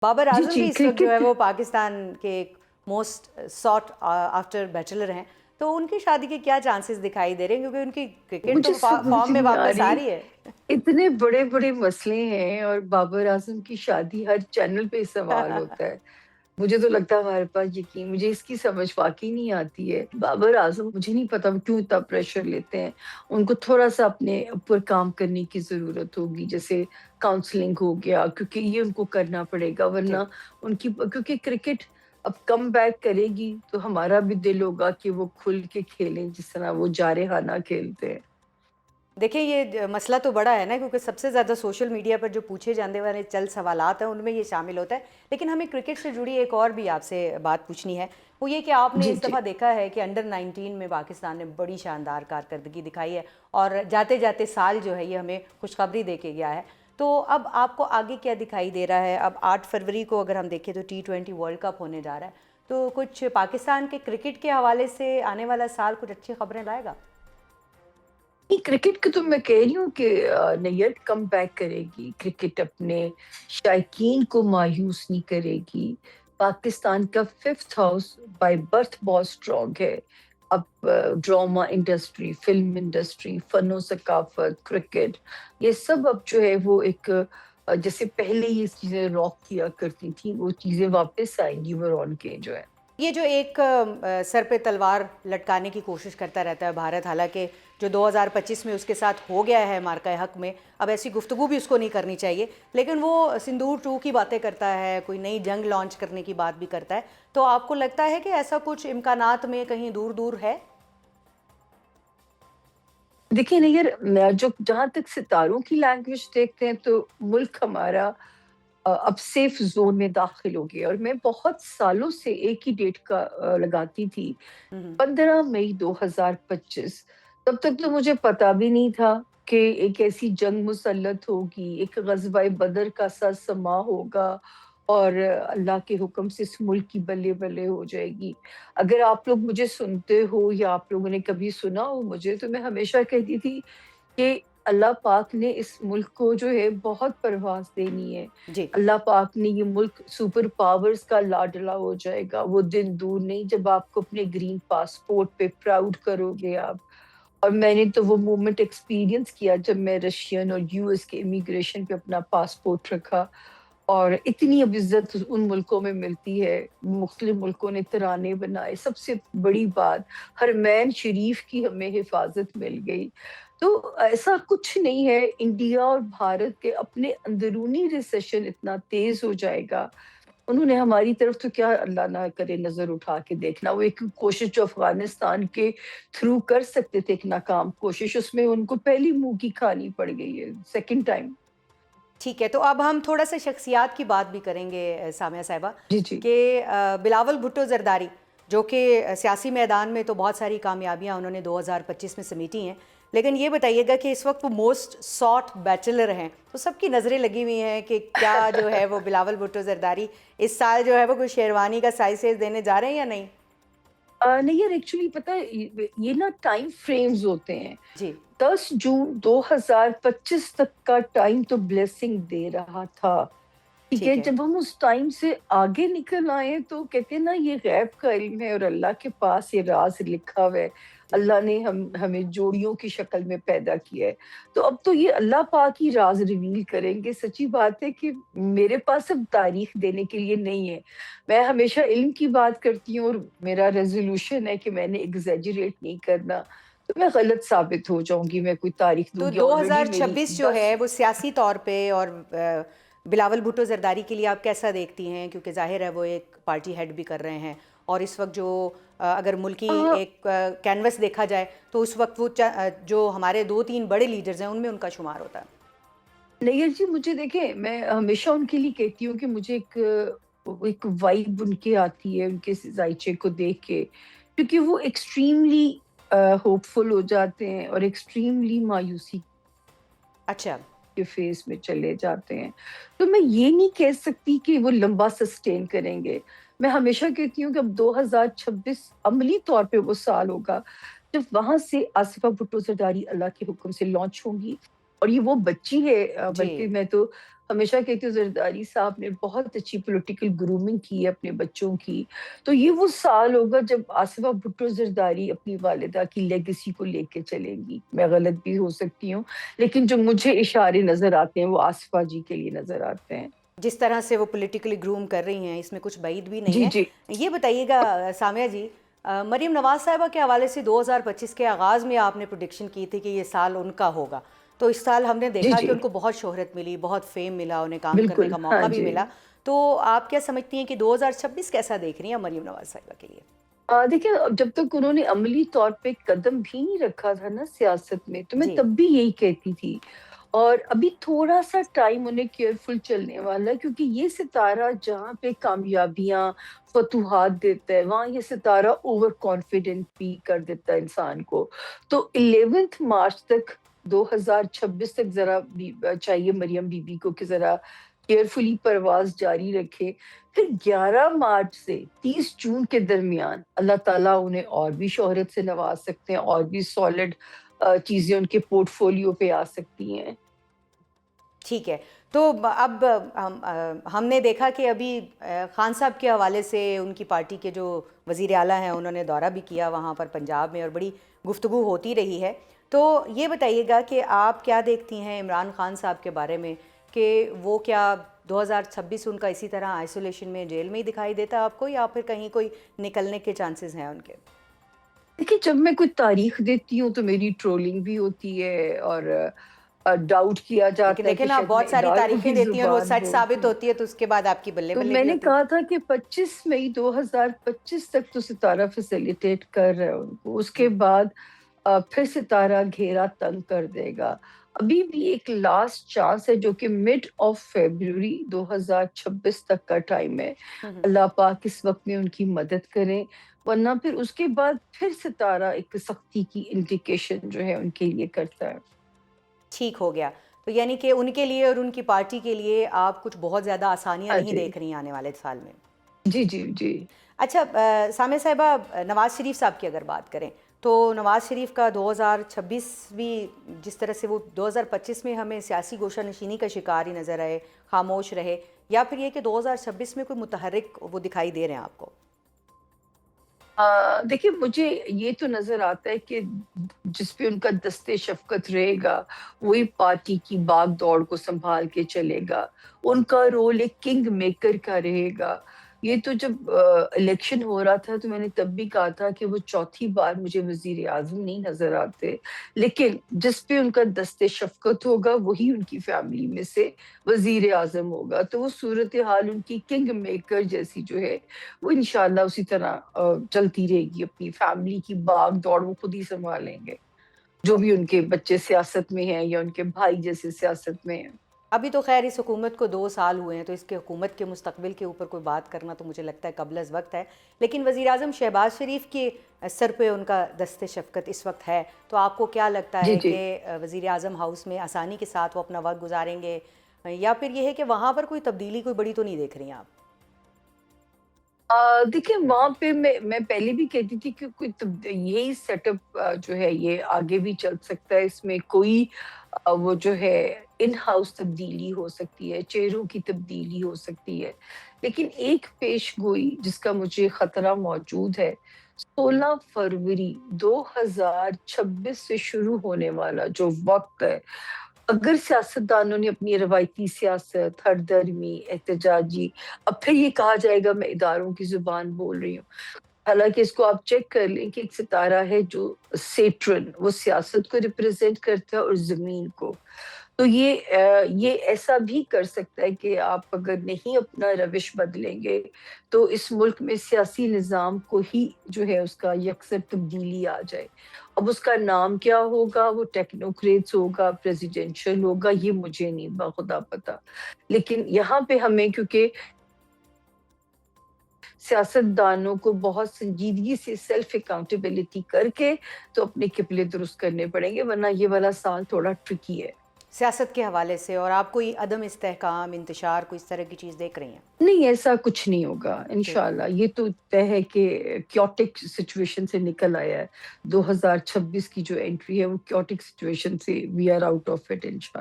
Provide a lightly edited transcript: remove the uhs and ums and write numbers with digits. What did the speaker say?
बाबर जी, आजम जी, भी इस वक्त जो है क्रिकेट वो पाकिस्तान के एक मोस्ट सॉट आफ्टर बैचलर हैं, तो उनकी शादी के क्या चांसेस दिखाई दे रहे हैं, क्योंकि उनकी क्रिकेट तो मुझे समझ फॉर्म में नहीं आ वापस आ रही। रही है। इतने बड़े-बड़े मसले हैं और बाबर आज़म की शादी हर चैनल पे सवाल होता है। मुझे तो लगता है हमारे पास यकीन, मुझे इसकी समझ वाक़ई नहीं आती है। बाबर आज़म मुझे नहीं पता वो क्यों इतना प्रेशर लेते हैं। उनको थोड़ा-सा अपने ऊपर काम करने की ज़रूरत होगी, जैसे काउंसलिंग हो गया, क्योंकि ये उनको करना पड़ेगा जी। वरना उनकी, क्योंकि क्रिकेट अब कमबैक करेगी तो हमारा भी दिल होगा कि वो खुल के खेलें जिस तरह वो जारहाना खेलते हैं। देखिए ये मसला तो बड़ा है ना, क्योंकि सबसे ज़्यादा सोशल मीडिया पर जो पूछे जाने वाले चल सवालात हैं उनमें ये शामिल होता है। लेकिन हमें क्रिकेट से जुड़ी एक और भी आपसे बात पूछनी है, वो ये कि आपने जी, इस जी। दफ़ा देखा है कि अंडर 19 में पाकिस्तान ने बड़ी शानदार कारकर्दगी दिखाई है, और जाते जाते साल जो है ये हमें खुशखबरी दे के गया है। तो अब आपको आगे क्या दिखाई दे रहा है? अब 8 फरवरी को अगर हम देखें तो T20 वर्ल्ड कप होने जा रहा है, तो कुछ पाकिस्तान के क्रिकेट के हवाले से आने वाला साल कुछ अच्छी खबरें लाएगा? नहीं, क्रिकेट की तो मैं कह रही हूँ कि नैयत कम बैक करेगी। क्रिकेट अपने शायकीन को मायूस नहीं करेगी। पाकिस्तान का फिफ्थ हाउस बाय बर्थ बहुत स्ट्रांग है। अब ड्रामा इंडस्ट्री, फिल्म इंडस्ट्री, फनो सकाफत, क्रिकेट, ये सब अब जो है वो एक जैसे पहले ये चीजें रॉक किया करती थी, वो चीजें वापस आएंगी वो ऑन के जो है। ये जो एक सर पे तलवार लटकाने की कोशिश करता रहता है भारत, हालांकि जो 2025 में उसके साथ हो गया है मार्का हक में, अब ऐसी गुफ्तगू भी उसको नहीं करनी चाहिए, लेकिन वो सिंदूर 2 की बातें करता है, कोई नई जंग लॉन्च करने की बात भी करता है। तो आपको लगता है कि ऐसा कुछ इम्कानात में कहीं दूर दूर है? देखिए नहीं यार, जो जहां तक सितारों की लैंग्वेज देखते हैं तो मुल्क हमारा अब सेफ जोन में दाखिल हो गया। और मैं बहुत सालों से एक ही डेट का लगाती थी, हम्म। 15 मई 2025। तब तक तो मुझे पता भी नहीं था कि एक ऐसी जंग मुसल्लत होगी, एक ग़ज़वाए बदर का सा समा होगा और अल्लाह के हुक्म से इस मुल्क की बल्ले-बल्ले हो जाएगी। अगर आप लोग मुझे सुनते हो या आप लोगों ने कभी सुना हो मुझे, तो मैं हमेशा कहती थी कि अल्लाह पाक ने इस मुल्क को जो है बहुत परवाज़ देनी है। जी। अल्लाह पाक ने ये मुल्क सुपर पावर्स का लाडला हो जाएगा। वो दिन दूर नहीं जब आपको अपने ग्रीन पासपोर्ट पे प्राउड करोगे आप। और मैंने तो वो मोमेंट एक्सपीरियंस किया जब मैं रशियन और यूएस के इमिग्रेशन पे अपना पासपोर्ट रखा, और इतनी अब इज़्ज़त उन मुल्कों में मिलती है। मुख्तलिफ मुल्कों ने तराने बनाए। सबसे बड़ी बात, हरमैन शरीफ की हमें हिफ़ाज़त मिल गई। तो ऐसा कुछ नहीं है, इंडिया और भारत के अपने अंदरूनी रिसेशन इतना तेज़ हो जाएगा। उन्होंने हमारी तरफ तो क्या, अल्लाह ना करे नज़र उठा के देखना। वो एक कोशिश जो अफ़गानिस्तान के थ्रू कर सकते थे, एक नाकाम कोशिश, उसमें उनको पहली मुँह की खानी पड़ गई है, सेकंड टाइम। ठीक है, तो अब हम थोड़ा सा शख्सियात की बात भी करेंगे सामिया साहिबा, जी, जी। कि बिलावल भुट्टो ज़रदारी, जो कि सियासी मैदान में तो बहुत सारी कामयाबियां उन्होंने 2025 में समेटी हैं, लेकिन ये बताइएगा कि इस वक्त वो मोस्ट सॉट बैचलर हैं, तो सबकी नज़रें लगी हुई हैं कि क्या जो है वो बिलावल भुट्टो ज़रदारी इस साल जो है वो कोई शेरवानी का साइज देने जा रहे हैं या नहीं? नहीं यार, एक्चुअली पता है ये ना टाइम फ्रेम्स होते हैं। जी। 10 जून 2025 तक का टाइम तो ब्लेसिंग दे रहा था। ठीक है, ठीक है। जब हम उस टाइम से आगे निकल आए तो कहते हैं ना, ये गैब का इल्म है और अल्लाह के पास ये राज लिखा हुआ है। जी। अल्लाह ने हमें जोड़ियों की शक्ल में पैदा किया है। तो अब तो ये अल्लाह पाक ही राज रिवील करेंगे। सच्ची बात है कि मेरे पास अब तारीख देने के लिए नहीं है। मैं हमेशा इल्म की बात करती हूँ और मेरा रेज़ोल्यूशन है कि मैंने एग्ज़ैजरेट नहीं करना। तो मैं गलत साबित हो जाऊँगी, मैं कोई तारीख तो दूँगी। ऑलरेडी मेरी 2026 जो 10। है वो सियासी तौर पे और बिलावल भुट्टो जरदारी के लिए आप कैसा देखती हैं, क्योंकि जाहिर है वो एक पार्टी हेड भी कर रहे हैं, और इस वक्त जो अगर मुल्की हाँ, एक कैनवस देखा जाए तो उस वक्त वो जो हमारे 2-3 बड़े लीडर्स हैं उनमें उनका शुमार होता है। नैयर जी, मुझे देखें, मैं हमेशा उनके लिए कहती हूँ कि मुझे एक वाइब उनकी आती है उनके जायचे को देख के, क्योंकि वो एक्सट्रीमली होपफुल हो जाते हैं और एक्सट्रीमली मायूसी अच्छा। के फेज में चले जाते हैं। तो मैं ये नहीं कह सकती कि वो लंबा सस्टेन करेंगे। मैं हमेशा कहती हूँ कि अब 2026 अमली तौर पे वो साल होगा जब वहां से आसिफा भुट्टो जरदारी अल्लाह के हुक्म से लॉन्च होंगी। और ये वो बच्ची है, जी। बल्कि मैं तो ہمیشہ کہتی ہوں زرداری صاحب نے بہت اچھی پولیٹیکل گرومنگ کی ہے اپنے بچوں کی. تو یہ وہ سال ہوگا جب آصفہ بھٹو زرداری اپنی والدہ کی لیگیسی کو لے کے چلیں گی. میں غلط بھی ہو سکتی ہوں، لیکن جو مجھے اشارے نظر آتے ہیں وہ آصفہ جی کے لیے نظر آتے ہیں. جس طرح سے وہ پولیٹیکلی گروم کر رہی ہیں اس میں کچھ بعید بھی نہیں جی ہے. جی یہ بتائیے گا سامیہ جی، مریم نواز صاحبہ کے حوالے سے 2025 کے آغاز میں آپ نے پروڈکشن کی تھی کہ یہ سال ان کا ہوگا، تو اس سال ہم نے جی دیکھا کہ جی ان کو بہت شہرت ملی، بہت فیم ملا، انہیں کام کرنے بالکل کا ہاں موقع بھی جی. ملا. تو آپ کیا سمجھتی ہیں کہ 2026 کیسا دیکھ رہی ہیں مریم نواز صاحبہ کے لیے؟ دیکھیں جب تک انہوں نے عملی طور پہ قدم بھی نہیں رکھا تھا نا سیاست میں، تو میں جی. تب بھی یہی کہتی تھی. اور ابھی تھوڑا سا ٹائم انہیں کیئرفل چلنے والا ہے، کیونکہ یہ ستارہ جہاں پہ کامیابیاں فتوحات دیتا ہے وہاں یہ ستارہ اوور کانفیڈنٹ بھی کر دیتا ہے انسان کو. تو 11 مارچ تک 2026 تک ذرا چاہیے مریم بی بی کو کہ ذرا کیئرفلی پرواز جاری رکھے. پھر 11 مارچ سے 30 جون کے درمیان اللہ تعالیٰ انہیں اور بھی شہرت سے نواز سکتے ہیں، اور بھی سالڈ چیزیں ان کے پورٹ فولیو پہ آ سکتی ہیں. ٹھیک ہے. تو اب ہم نے دیکھا کہ ابھی خان صاحب کے حوالے سے ان کی پارٹی کے جو وزیر اعلیٰ ہیں انہوں نے دورہ بھی کیا وہاں پر پنجاب میں، اور بڑی گفتگو ہوتی رہی ہے. تو یہ بتائیے گا کہ آپ کیا دیکھتی ہیں عمران خان صاحب کے بارے میں، کہ وہ کیا 2026 ان کا اسی طرح آئسولیشن میں جیل میں ہی دکھائی دیتا ہے آپ کو، یا پھر کہیں کوئی نکلنے کے چانسز ہیں ان کے؟ دیکھیے جب میں کوئی تاریخ دیتی ہوں تو میری ٹرولنگ بھی ہوتی ہے، اور ڈاؤٹ کیا لیکن جاتا ہے دیکھیں کہ نا، آپ شاید میں بہت ساری اداروں تاریخیں کی دیتی ہیں اور وہ زبان سچ ثابت بولتی ہوں. ہوتی ہے تو اس کے بعد آپ کی بلے تو بلے میں بھی نے ہوتی ہے. کہا تھا کہ 25 مئی 2025 تک تو ستارہ فیسیلیٹیٹ کر رہا ہے ان کو، اس کے بعد پھر ستارہ گھیرا تنگ کر دے گا. ابھی بھی ایک لاسٹ چانس ہے جو کہ مڈ آف فیبروری 2026 تک کا ٹائم ہے. اللہ پاک اس وقت میں ان کی مدد کریں، ورنہ پھر اس کے بعد پھر ستارہ ایک سختی کی انڈیکیشن جو ہے ان کے لیے کرتا ہے. ٹھیک ہو گیا. تو یعنی کہ ان کے لیے اور ان کی پارٹی کے لیے آپ کچھ بہت زیادہ آسانیاں ہاں نہیں جی دیکھ رہی ہیں آنے والے سال میں. جی جی جی. اچھا سامع صاحبہ، نواز شریف صاحب کی اگر بات کریں تو نواز شریف کا 2026 بھی جس طرح سے وہ 2025 میں ہمیں سیاسی گوشہ نشینی کا شکار ہی نظر آئے، خاموش رہے، یا پھر یہ کہ 2026 میں کوئی متحرک وہ دکھائی دے رہے ہیں آپ کو؟ دیکھیے مجھے یہ تو نظر آتا ہے کہ جس پہ ان کا دست شفقت رہے گا وہی پارٹی کی باغ دوڑ کو سنبھال کے چلے گا. ان کا رول ایک کنگ میکر کا رہے گا. یہ تو جب الیکشن ہو رہا تھا تو میں نے تب بھی کہا تھا کہ وہ چوتھی بار مجھے وزیر اعظم نہیں نظر آتے، لیکن جس پہ ان کا دست شفقت ہوگا وہی ان کی فیملی میں سے وزیر اعظم ہوگا. تو وہ صورتحال ان کی کنگ میکر جیسی جو ہے وہ انشاءاللہ اسی طرح چلتی رہے گی. اپنی فیملی کی باغ دوڑ وہ خود ہی سنبھالیں گے، جو بھی ان کے بچے سیاست میں ہیں یا ان کے بھائی جیسے سیاست میں ہیں. ابھی تو خیر اس حکومت کو 2 سال ہوئے ہیں، تو اس کے حکومت کے مستقبل کے اوپر کوئی بات کرنا تو مجھے لگتا ہے قبل از وقت ہے. لیکن وزیر اعظم شہباز شریف کے سر پہ ان کا دست شفقت اس وقت ہے، تو آپ کو کیا لگتا جی ہے جی. کہ وزیر اعظم ہاؤس میں آسانی کے ساتھ وہ اپنا وقت گزاریں گے، یا پھر یہ ہے کہ وہاں پر کوئی تبدیلی کوئی بڑی تو نہیں دیکھ رہی ہیں آپ؟ دیکھیں وہاں پہ میں پہلے بھی کہتی تھی کہ کوئی یہی سیٹ اپ جو ہے یہ آگے بھی چل سکتا ہے. اس میں کوئی وہ جو ہے ان ہاؤس تبدیلی ہو سکتی ہے، چہروں کی تبدیلی ہو سکتی ہے. لیکن ایک پیش گوئی جس کا مجھے خطرہ موجود ہے، 16 فروری 2026 سے شروع ہونے والا جو وقت ہے، اگر سیاستدانوں نے اپنی روایتی سیاست، ہر درمی احتجاجی، اب پھر یہ کہا جائے گا میں اداروں کی زبان بول رہی ہوں، حالانکہ اس کو آپ چیک کر لیں کہ ایک ستارہ ہے جو سیٹرن، وہ سیاست کو ریپرزینٹ کرتا ہے اور زمین کو. تو یہ ایسا بھی کر سکتا ہے کہ آپ اگر نہیں اپنا روش بدلیں گے تو اس ملک میں سیاسی نظام کو ہی جو ہے اس کا یکسر تبدیلی آ جائے. اب اس کا نام کیا ہوگا، وہ ٹیکنوکریٹس ہوگا، پریزیڈینشل ہوگا، یہ مجھے نہیں بخدا پتا. لیکن یہاں پہ ہمیں کیونکہ سیاست دانوں کو بہت سنجیدگی سے سیلف اکاؤنٹیبلٹی کر کے تو اپنے قبلے درست کرنے پڑیں گے، ورنہ یہ والا سال تھوڑا ٹرکی ہے. سیاست کے حوالے سے اور آپ کوئی عدم استحکام، انتشار، کوئی اس طرح کی چیز دیکھ رہی ہیں؟ نہیں ایسا کچھ نہیں ہوگا ٹھیک. انشاءاللہ. یہ تو طے ہے کہ کیوٹک سچویشن سے نکل آیا ہے. 2026 کی جو انٹری ہے وہ کیوٹک سچویشن سے we are out of it انشاءاللہ.